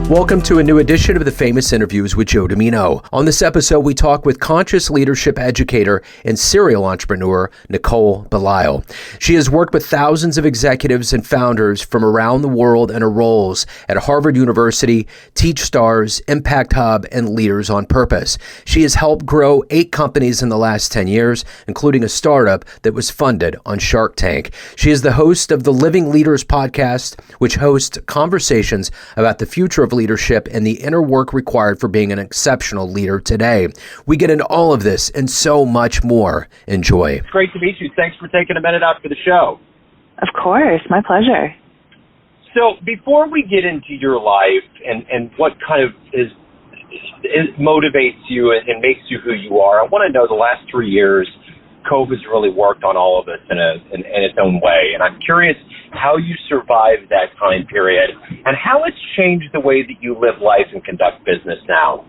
Welcome to a new edition of the Famous Interviews with Joe Dimino. On this episode, we talk with conscious leadership educator and serial entrepreneur, Nicole Bellisle. She has worked with thousands of executives and founders from around the world in her roles at Harvard University, Techstars, Impact Hub, and Leaders on Purpose. She has helped grow 8 companies in the last 10 years, including a startup that was funded on Shark Tank. She is the host of the Living Leaders podcast, which hosts conversations about the future of leadership and the inner work required for being an exceptional leader today. We get into all of this and so much more. Enjoy. It's great to meet you. Thanks for taking a minute out for the show. Of course. My pleasure. So before we get into your life and what kind of motivates you and makes you who you are, I want to know the last 3 years, COVID's really worked on all of us in its own way. And I'm curious how you survived that time period and how it's changed the way that you live life and conduct business now.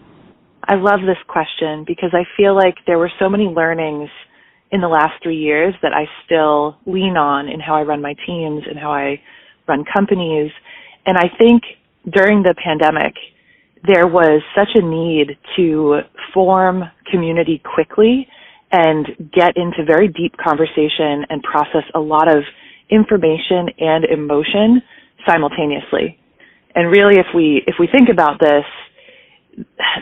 I love this question because I feel like there were so many learnings in the last 3 years that I still lean on in how I run my teams and how I run companies. And I think during the pandemic, there was such a need to form community quickly and get into very deep conversation and process a lot of information and emotion simultaneously. And really, if we think about this,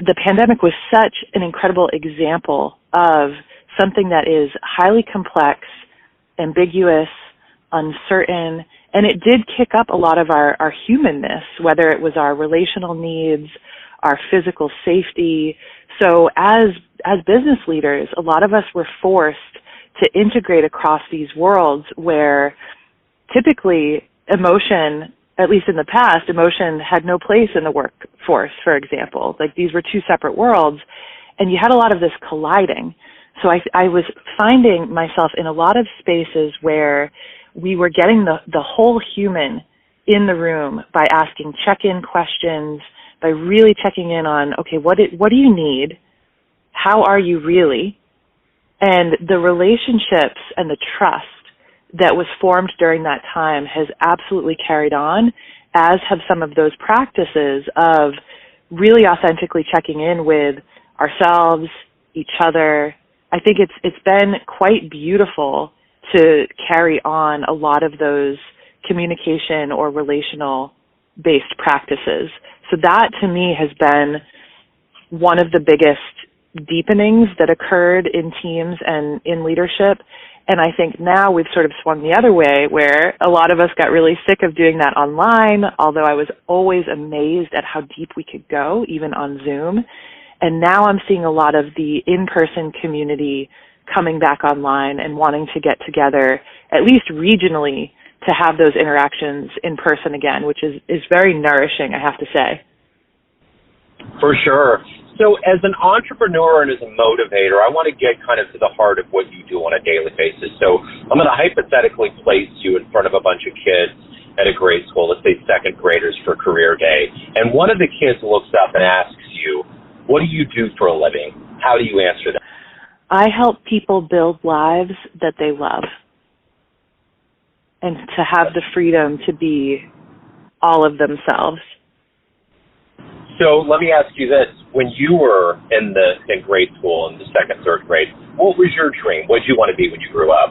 the pandemic was such an incredible example of something that is highly complex, ambiguous, uncertain, and it did kick up a lot of our humanness, whether it was our relational needs, our physical safety. So as business leaders, a lot of us were forced to integrate across these worlds where typically emotion, at least in the past, emotion had no place in the workforce, for example. Like these were two separate worlds, and you had a lot of this colliding. So I was finding myself in a lot of spaces where we were getting the whole human in the room by asking check-in questions, by really checking in on, okay, what do you need? How are you really? And the relationships and the trust that was formed during that time has absolutely carried on, as have some of those practices of really authentically checking in with ourselves, each other. I think it's been quite beautiful to carry on a lot of those communication or relational based practices. So that to me has been one of the biggest deepenings that occurred in teams and in leadership. And I think now we've sort of swung the other way where a lot of us got really sick of doing that online, although I was always amazed at how deep we could go, even on Zoom. And now I'm seeing a lot of the in-person community coming back online and wanting to get together, at least regionally, to have those interactions in person again, which is very nourishing, I have to say. For sure. So as an entrepreneur and as a motivator, I want to get kind of to the heart of what you do on a daily basis. So I'm going to hypothetically place you in front of a bunch of kids at a grade school, let's say second graders for career day. And one of the kids looks up and asks you, what do you do for a living? How do you answer that? I help people build lives that they love and to have the freedom to be all of themselves. So let me ask you this. When you were in grade school, in the second, third grade, what was your dream? What did you want to be when you grew up?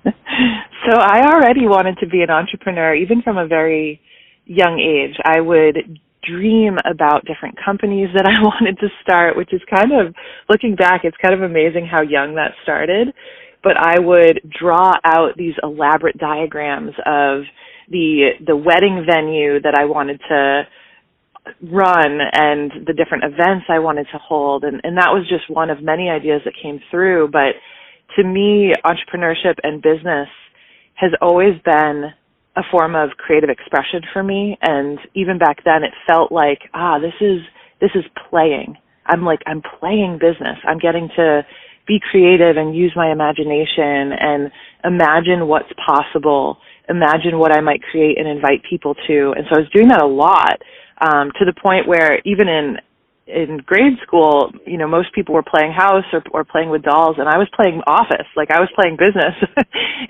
So I already wanted to be an entrepreneur, even from a very young age. I would dream about different companies that I wanted to start, which is kind of, looking back, it's kind of amazing how young that started. But I would draw out these elaborate diagrams of the wedding venue that I wanted to run and the different events I wanted to hold. And that was just one of many ideas that came through. But to me, entrepreneurship and business has always been a form of creative expression for me. And even back then it felt like, this is playing. I'm playing business. I'm getting to be creative and use my imagination and imagine what's possible, imagine what I might create and invite people to. And so I was doing that a lot, to the point where even in grade school, most people were playing house or playing with dolls, and I was playing office. Like I was playing business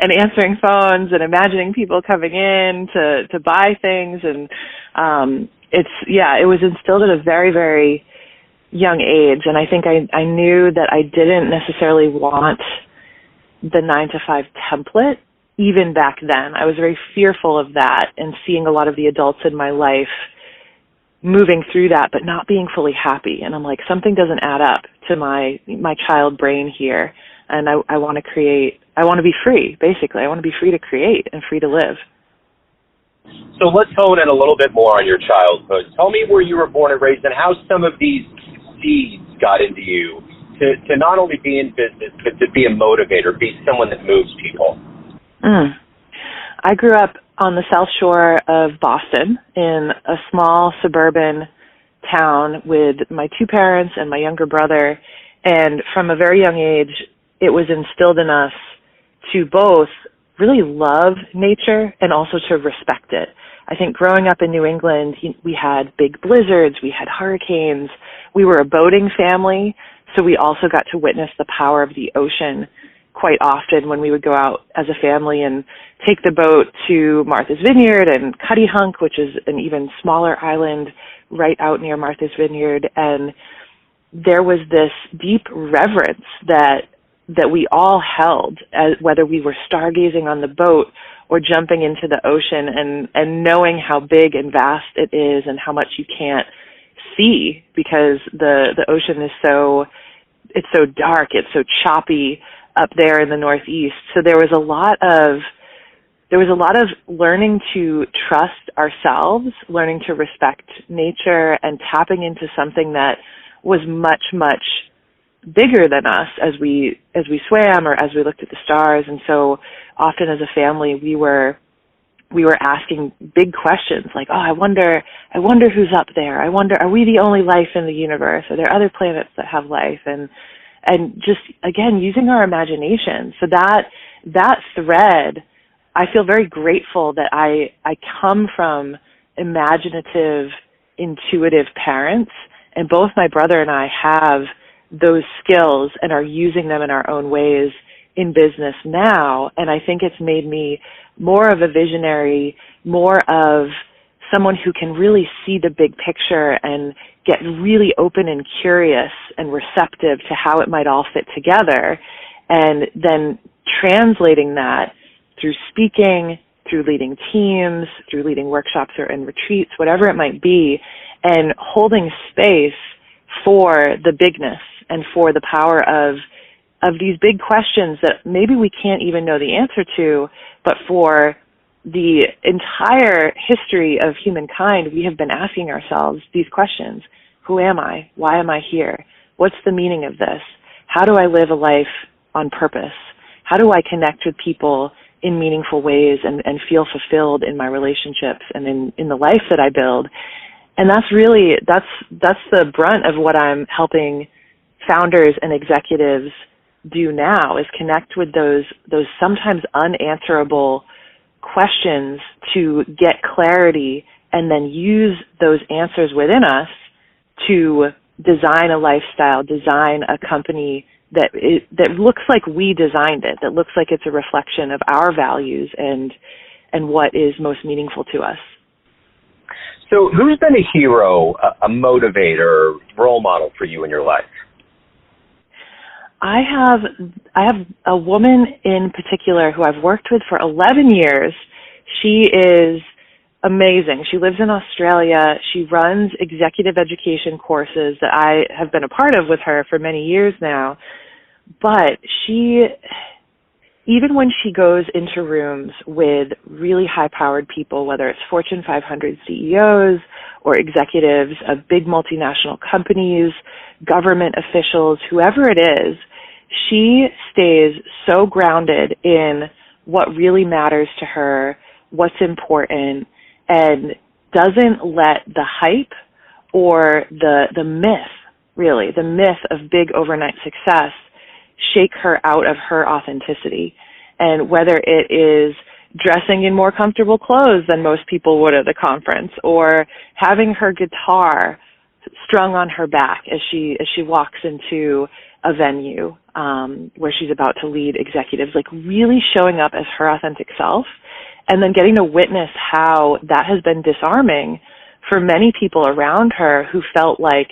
and answering phones and imagining people coming in to buy things. And it was instilled at a very, very young age. And I think I knew that I didn't necessarily want the 9-to-5 template even back then. I was very fearful of that and seeing a lot of the adults in my life moving through that, but not being fully happy. And I'm like, something doesn't add up to my child brain here. And I want to be free, basically. I want to be free to create and free to live. So let's hone in a little bit more on your childhood. Tell me where you were born and raised and how some of these seeds got into you to not only be in business, but to be a motivator, be someone that moves people. I grew up on the South Shore of Boston in a small suburban town with my two parents and my younger brother. And from a very young age, it was instilled in us to both really love nature and also to respect it. I think growing up in New England, we had big blizzards, we had hurricanes, we were a boating family, so we also got to witness the power of the ocean quite often when we would go out as a family and take the boat to Martha's Vineyard and Cuttyhunk, which is an even smaller island right out near Martha's Vineyard. And there was this deep reverence that we all held, as whether we were stargazing on the boat or jumping into the ocean and knowing how big and vast it is and how much you can't see because the ocean is so dark, it's so choppy up there in the Northeast. So there was a lot of learning to trust ourselves, learning to respect nature, and tapping into something that was much, much bigger than us as we swam or as we looked at the stars. And so often as a family, we were asking big questions like, oh, I wonder who's up there. I wonder, are we the only life in the universe? Are there other planets that have life? And just, again, using our imagination. So that thread, I feel very grateful that I come from imaginative, intuitive parents, and both my brother and I have those skills and are using them in our own ways in business now. And I think it's made me more of a visionary, more of someone who can really see the big picture and get really open and curious and receptive to how it might all fit together, and then translating that through speaking, through leading teams, through leading workshops or in retreats, whatever it might be, and holding space for the bigness and for the power of these big questions that maybe we can't even know the answer to, but for the entire history of humankind, we have been asking ourselves these questions. Who am I? Why am I here? What's the meaning of this? How do I live a life on purpose? How do I connect with people in meaningful ways and feel fulfilled in my relationships and in the life that I build? And that's the brunt of what I'm helping founders and executives do now, is connect with those sometimes unanswerable questions to get clarity, and then use those answers within us to design a lifestyle, design a company that looks like we designed it, that looks like it's a reflection of our values and what is most meaningful to us. So who's been a hero, a motivator, role model for you in your life? I have a woman in particular who I've worked with for 11 years. She is amazing. She lives in Australia. She runs executive education courses that I have been a part of with her for many years now. But she, even when she goes into rooms with really high-powered people, whether it's Fortune 500 CEOs or executives of big multinational companies, government officials, whoever it is, she stays so grounded in what really matters to her, what's important, and doesn't let the hype or the myth, really, the myth of big overnight success shake her out of her authenticity. And whether it is dressing in more comfortable clothes than most people would at the conference, or having her guitar strung on her back as she walks into a venue where she's about to lead executives, like really showing up as her authentic self, and then getting to witness how that has been disarming for many people around her who felt like,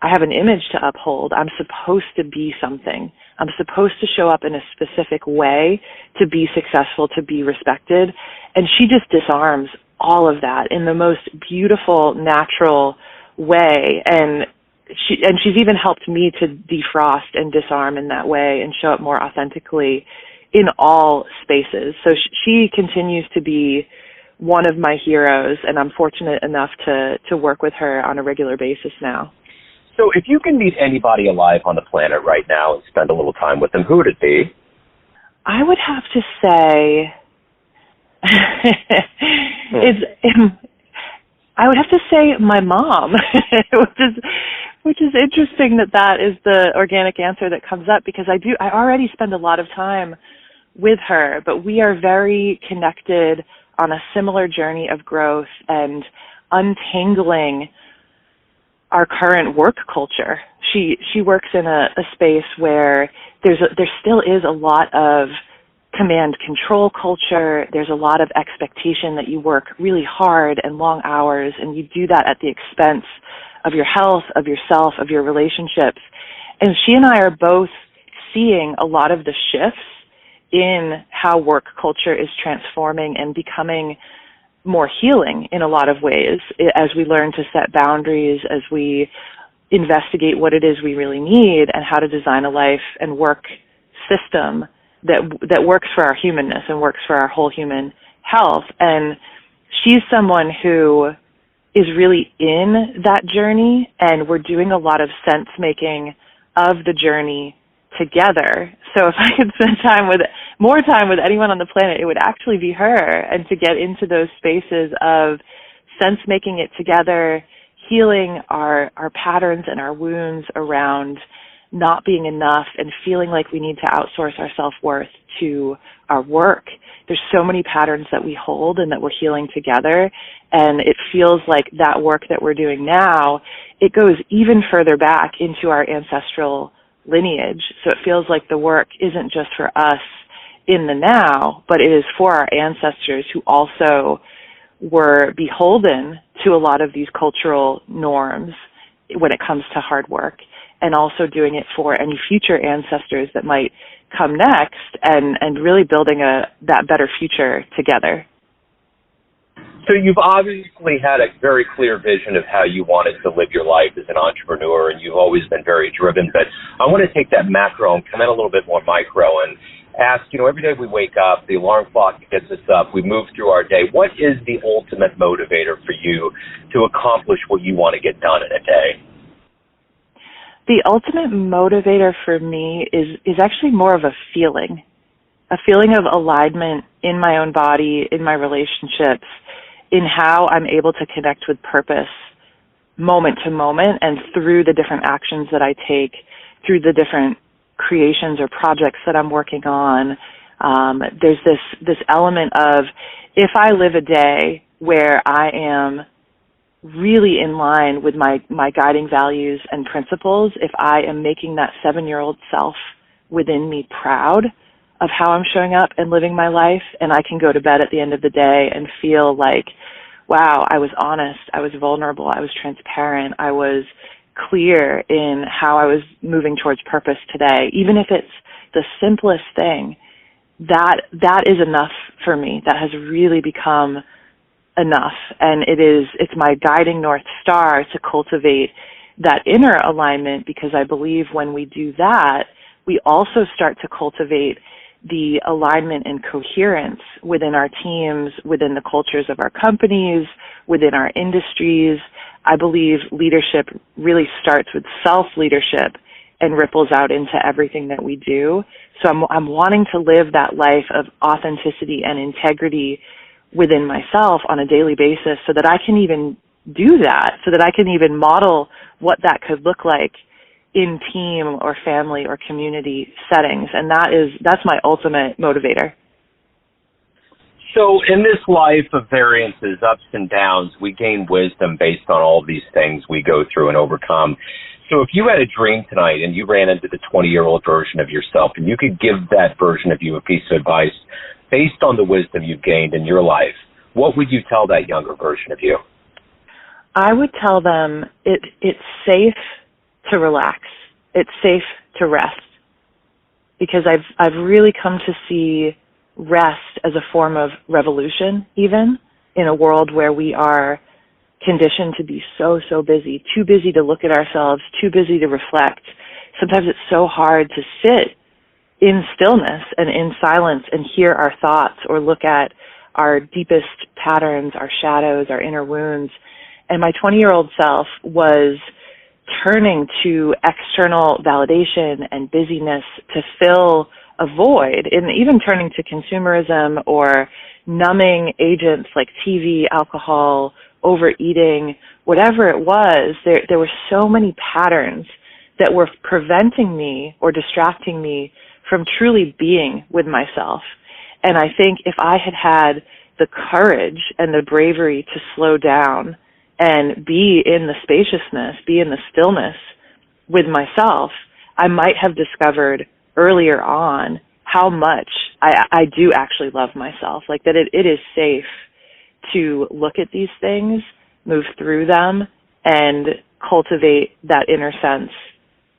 I have an image to uphold. I'm supposed to be something. I'm supposed to show up in a specific way to be successful, to be respected. And she just disarms all of that in the most beautiful, natural way. And she's even helped me to defrost and disarm in that way and show up more authentically in all spaces. So she continues to be one of my heroes, and I'm fortunate enough to work with her on a regular basis now. So if you can meet anybody alive on the planet right now and spend a little time with them, who would it be? I would have to say I would have to say my mom, which is interesting that is the organic answer that comes up, because I already spend a lot of time with her, but we are very connected on a similar journey of growth and untangling our current work culture. She works in a space where there still is a lot of command control culture. There's a lot of expectation that you work really hard and long hours, and you do that at the expense of your health, of yourself, of your relationships. And she and I are both seeing a lot of the shifts in how work culture is transforming and becoming more healing in a lot of ways as we learn to set boundaries, as we investigate what it is we really need and how to design a life and work system that works for our humanness and works for our whole human health. And she's someone who is really in that journey, and we're doing a lot of sense making of the journey together. So if I could spend more time with anyone on the planet, it would actually be her, and to get into those spaces of sense making it together, healing our patterns and our wounds around not being enough and feeling like we need to outsource our self-worth to our work. There's so many patterns that we hold and that we're healing together, and it feels like that work that we're doing now, it goes even further back into our ancestral lineage. So it feels like the work isn't just for us in the now, but it is for our ancestors who also were beholden to a lot of these cultural norms when it comes to hard work, and also doing it for any future ancestors that might come next, and really building that better future together. So you've obviously had a very clear vision of how you wanted to live your life as an entrepreneur, and you've always been very driven. But I want to take that macro and come in a little bit more micro and ask, every day we wake up, the alarm clock gets us up, we move through our day. What is the ultimate motivator for you to accomplish what you want to get done in a day? The ultimate motivator for me is actually more of a feeling of alignment in my own body, in my relationships, in how I'm able to connect with purpose moment to moment, and through the different actions that I take, through the different creations or projects that I'm working on. There's this element of, if I live a day where I am really in line with my guiding values and principles, if I am making that 7-year-old self within me proud of how I'm showing up and living my life, and I can go to bed at the end of the day and feel like, wow, I was honest, I was vulnerable, I was transparent, I was clear in how I was moving towards purpose today, even if it's the simplest thing, that is enough for me. That has really become enough, and it's my guiding North Star to cultivate that inner alignment, because I believe when we do that, we also start to cultivate the alignment and coherence within our teams, within the cultures of our companies, within our industries. I believe leadership really starts with self-leadership and ripples out into everything that we do. So I'm wanting to live that life of authenticity and integrity within myself on a daily basis, so that I can even do that, so that I can even model what that could look like in team or family or community settings. And that's my ultimate motivator. So in this life of variances, ups and downs, we gain wisdom based on all these things we go through and overcome. So if you had a dream tonight and you ran into the 20-year-old version of yourself, and you could give that version of you a piece of advice based on the wisdom you've gained in your life, what would you tell that younger version of you? I would tell them it's safe to relax. It's safe to rest, because I've really come to see rest as a form of revolution, even in a world where we are conditioned to be so busy, too busy to look at ourselves, too busy to reflect. Sometimes it's so hard to sit in stillness and in silence and hear our thoughts or look at our deepest patterns, our shadows, our inner wounds. And my 20-year-old self was turning to external validation and busyness to fill a void, and even turning to consumerism or numbing agents like TV, alcohol, overeating, whatever it was. There were so many patterns that were preventing me or distracting me from truly being with myself. And I think if I had the courage and the bravery to slow down and be in the spaciousness, be in the stillness with myself, I might have discovered earlier on how much I do actually love myself, like that it is safe to look at these things, move through them, and cultivate that inner sense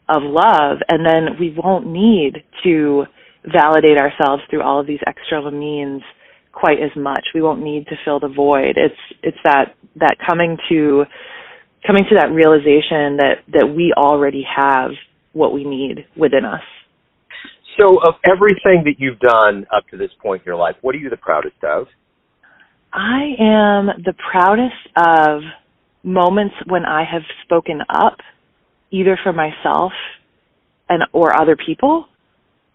of love. And then we won't need to validate ourselves through all of these external means quite as much. We won't need to fill the void. It's that coming to that realization that we already have what we need within us. So of everything that you've done up to this point in your life, what are you the proudest of? I am the proudest of moments when I have spoken up, either for myself or other people,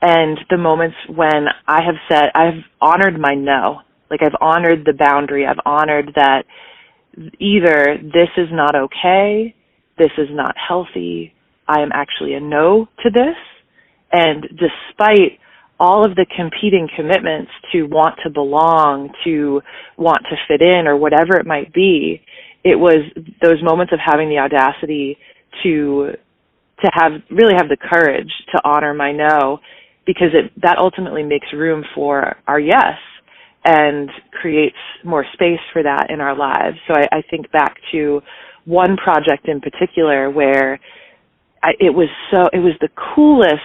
and the moments when I've honored my no. Like, I've honored the boundary. I've honored that either this is not okay, this is not healthy, I am actually a no to this. And despite all of the competing commitments to want to belong, to want to fit in, or whatever it might be, it was those moments of having the audacity to really have the courage to honor my no, because that ultimately makes room for our yes and creates more space for that in our lives. So I think back to one project in particular where it was the coolest,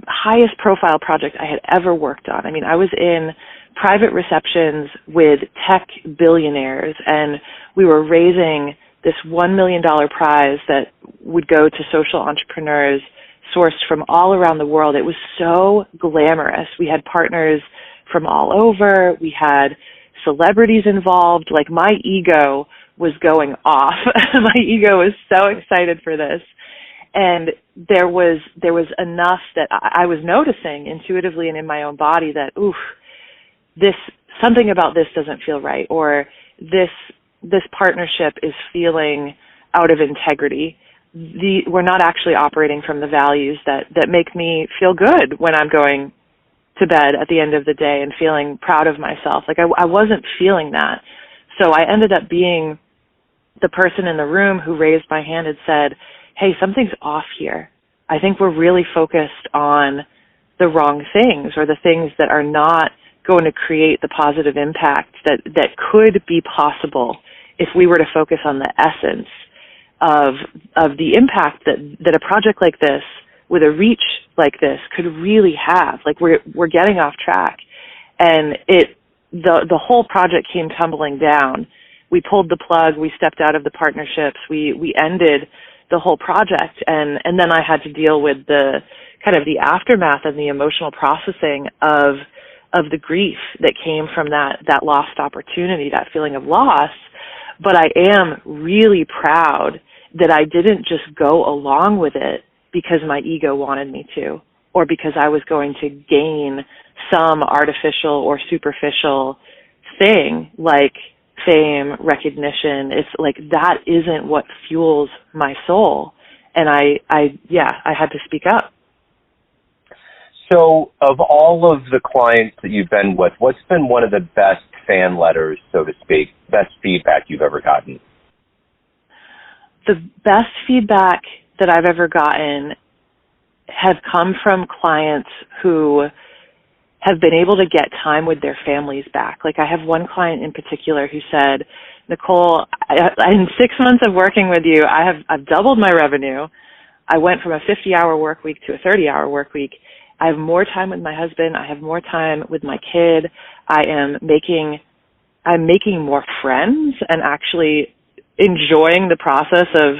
highest profile project I had ever worked on. I mean, I was in private receptions with tech billionaires, and we were raising this $1 million prize that would go to social entrepreneurs sourced from all around the world. It was so glamorous. We had partners from all over. We had celebrities involved. Like, my ego was going off. My ego was so excited for this. And there was enough that I was noticing intuitively and in my own body that, something about this doesn't feel right, or this partnership is feeling out of integrity. We're not actually operating from the values that make me feel good when I'm going to bed at the end of the day and feeling proud of myself. Like, I wasn't feeling that. So I ended up being the person in the room who raised my hand and said, hey, something's off here. I think we're really focused on the wrong things, or the things that are not going to create the positive impact that could be possible if we were to focus on the essence of the impact that a project like this with a reach like this could really have. Like, we're getting off track, and the whole project came tumbling down. We pulled the plug, we stepped out of the partnerships, we ended the whole project, and then I had to deal with the kind of the aftermath and the emotional processing of the grief that came from that lost opportunity, that feeling of loss. But I am really proud that I didn't just go along with it because my ego wanted me to, or because I was going to gain some artificial or superficial thing like fame, recognition. It's like, that isn't what fuels my soul. And I had to speak up. So of all of the clients that you've been with, what's been one of the best fan letters, so to speak, best feedback you've ever gotten? The best feedback that I've ever gotten has come from clients who have been able to get time with their families back. Like I have one client in particular who said, Nicole, in 6 months of working with you, I've doubled my revenue. I went from a 50-hour work week to a 30-hour work week. I have more time with my husband. I have more time with my kid. I'm making more friends and actually enjoying the process of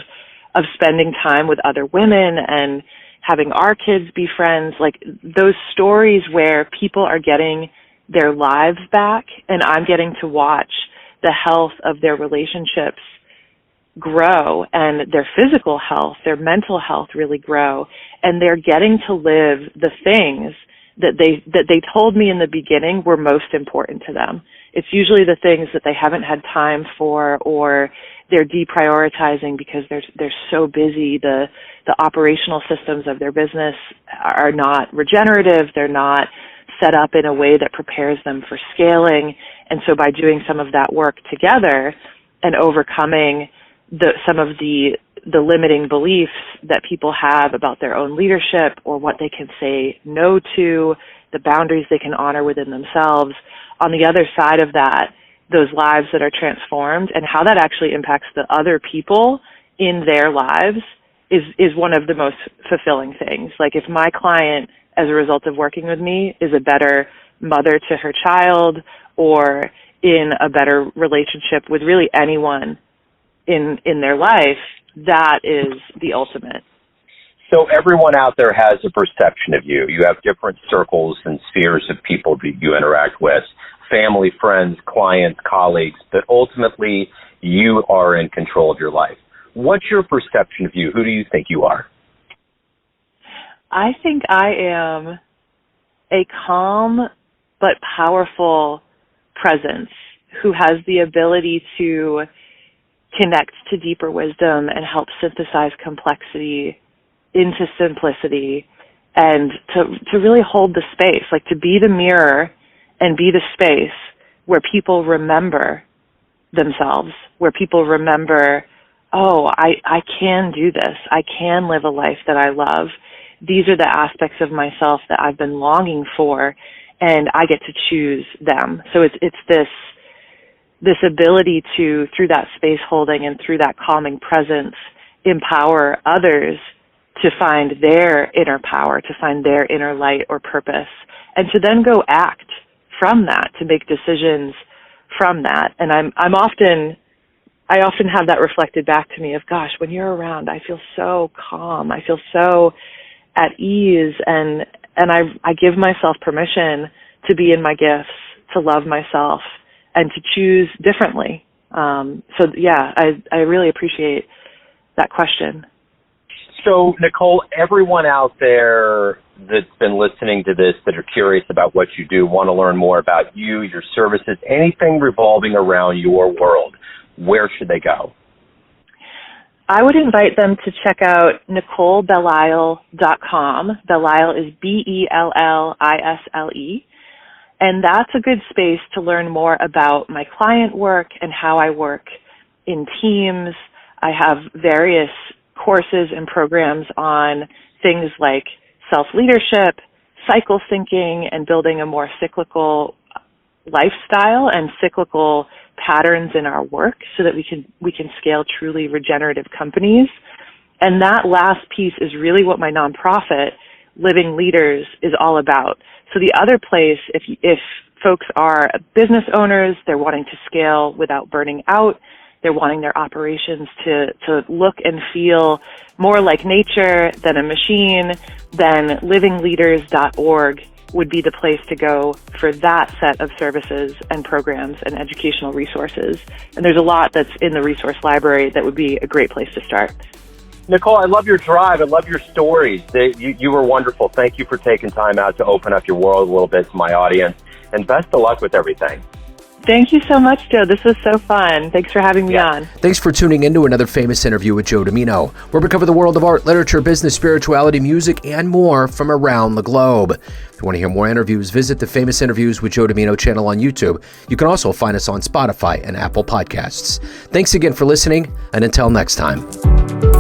spending time with other women and having our kids be friends. Like those stories where people are getting their lives back and I'm getting to watch the health of their relationships grow and their physical health, their mental health really grow, and they're getting to live the things that they told me in the beginning were most important to them. It's usually the things that they haven't had time for, or they're deprioritizing because they're so busy. The operational systems of their business are not regenerative. They're not set up in a way that prepares them for scaling. And so by doing some of that work together and overcoming some of the limiting beliefs that people have about their own leadership or what they can say no to, the boundaries they can honor within themselves, on the other side of that, those lives that are transformed and how that actually impacts the other people in their lives is one of the most fulfilling things. Like if my client, as a result of working with me, is a better mother to her child or in a better relationship with really anyone in their life, that is the ultimate. So everyone out there has a perception of you. You have different circles and spheres of people that you interact with, family, friends, clients, colleagues, but ultimately you are in control of your life. What's your perception of you? Who do you think you are? I think I am a calm but powerful presence who has the ability to connect to deeper wisdom and help synthesize complexity into simplicity, and to really hold the space, like to be the mirror and be the space where people remember themselves, where people remember, oh, I can do this. I can live a life that I love. These are the aspects of myself that I've been longing for, and I get to choose them. So it's this ability to, through that space holding and through that calming presence, empower others to find their inner power, to find their inner light or purpose, and to then go act from that, to make decisions from that. And I often have that reflected back to me of, gosh, when you're around, I feel so calm. I feel so at ease, and I give myself permission to be in my gifts, to love myself, and to choose differently. So yeah, I really appreciate that question. So, Nicole, everyone out there that's been listening to this that are curious about what you do, want to learn more about you, your services, anything revolving around your world, where should they go? I would invite them to check out NicoleBellisle.com. Bellisle is Bellisle. And that's a good space to learn more about my client work and how I work in teams. I have various courses and programs on things like self-leadership, cycle thinking, and building a more cyclical lifestyle and cyclical patterns in our work so that we can scale truly regenerative companies. And that last piece is really what my nonprofit, Living Leaders, is all about. So the other place, if folks are business owners, they're wanting to scale without burning out, they're wanting their operations to look and feel more like nature than a machine, then livingleaders.org would be the place to go for that set of services and programs and educational resources. And there's a lot that's in the resource library that would be a great place to start. Nicole, I love your drive. I love your stories. You were wonderful. Thank you for taking time out to open up your world a little bit to my audience. And best of luck with everything. Thank you so much, Joe. This was so fun. Thanks for having me on. Thanks for tuning in to another famous interview with Joe Dimino, where we cover the world of art, literature, business, spirituality, music, and more from around the globe. If you want to hear more interviews, visit the Famous Interviews with Joe Dimino channel on YouTube. You can also find us on Spotify and Apple Podcasts. Thanks again for listening, and until next time.